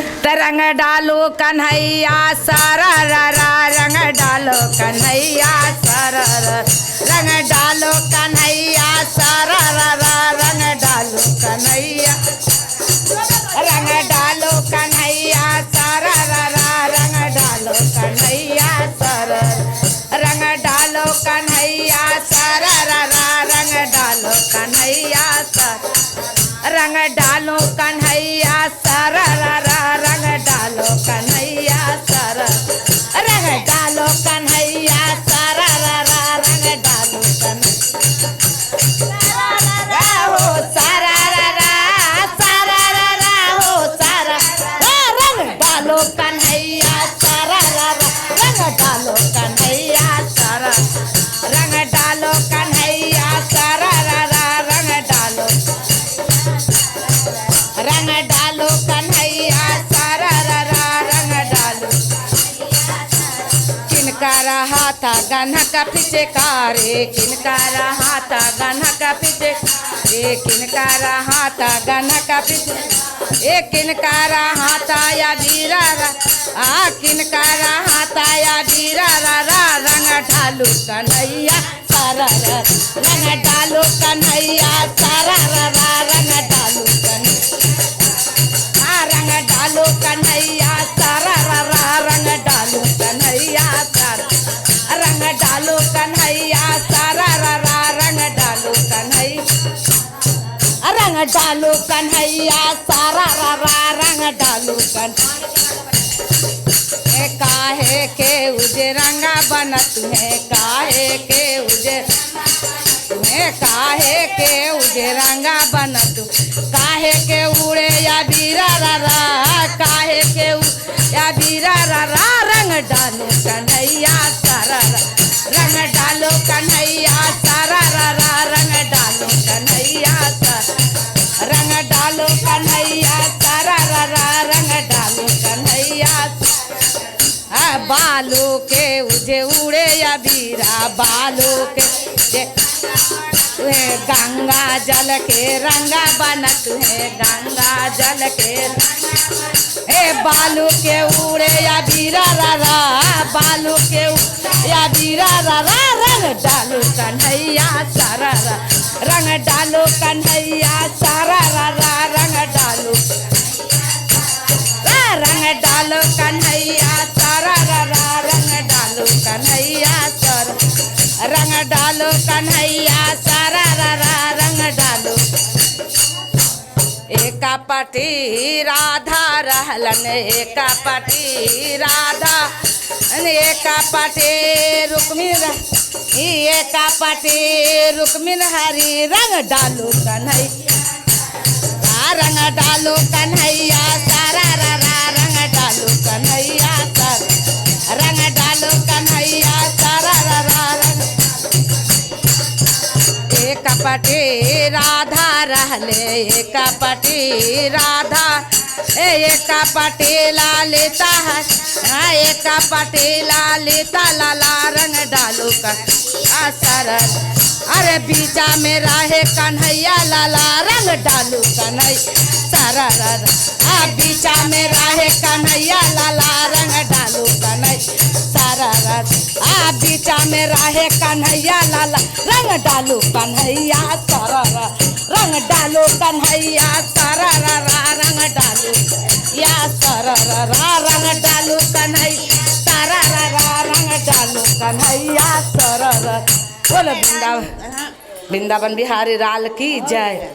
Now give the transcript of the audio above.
रंग डालो कन्हैया सरर रंग डालो कन्हैया सरर रंग डालो कन्हैया सरर रंग डालो कन्हैया रंग डालो कन्हैया सरर रंग डालो कन्हैया सरर रंग डालो कन्हैया सरर रंग डालो कन्हैया सर रंग डालो कन्हैया सरर रंग डालो कन्हैया सरर रंग डालो कन्हैया सरर रंग डालो कन्हैया हो सरर सरर हो सरर रंग डालो कन्हैया सरर रंग डालो कन्हैया सरर रंग डालो कन्हैया सरर रंग डालो कन्हैया सरर रंग डालो किनका रहा था गन्हा का पिचकारी किनका रहा था गन्हा का पिचकारी किनका रहा था गन्हा का पिचकारी किनका रहा था या बीरा किनका रहा था या बीरा रंग डालो कन्हैया सरर रंग डालो कन्हैया सरर रंग डालो रंग डालो कन्हैया सरर रंग डालो कन्हैया सर रंग डालो कन्हैया सरर रंग डालो कन्हैया रंग डालो कन्हैया सरर रंग डालो कन्हैया काहे के उजे रंगा बनत है काहे के उजे काहे के उजे रंगा बनत काहे के उड़े या बीरा काहे के या बीरा रंग डालो कन्हैया सरर रंग डालो कन्हैया सरर रंग डालो कन्हैया सर रंग डालो कन्हैया सरर रंग डालो कन्हैया बालों के उजे उड़े या बीरा बालों के गंगा जल के रंगा बनत है गंगा जल के बालू के उड़े या बीरा बालू के या बीरा रंग डालो कन्हैया सरर रंग डालो कन्हैया सरर रंग डालो कन्हैया सरर रंग डालो कन्हैया सर रंग डालो कन्हैया सरर रंग डालो एका पटी राधा रहलन एका पटी राधा एका पटी रुक्मिन एका पटी रुक्मिन हरी रंग डालो कन्हैया रंग डालो कन्हैया सरर रंग डालो कन्हैया सर रंग डालो कन्हैया सरर रंग एक पटी राधा रहले एक पटी राधा एक पटी लालिता एक पटी लालिता लाला रंग डालो कन्हैया सरर अरे बीचा में रहे कन्हैया लाला रंग डालो कन्हैया सरर बीचा में रहे कन्हैया लाला रंग डालो कन्हैया सरर बीचा में रहे कन्हैया लाला रंग डालो कन्हैया सरर रंग डालो कन्हैया सरर रंग डालो या सरर रंग डालो कन्हैया सरर रंग डालो कन्हैया सरर बोलो वृंदावन बिहारी लाल की जय।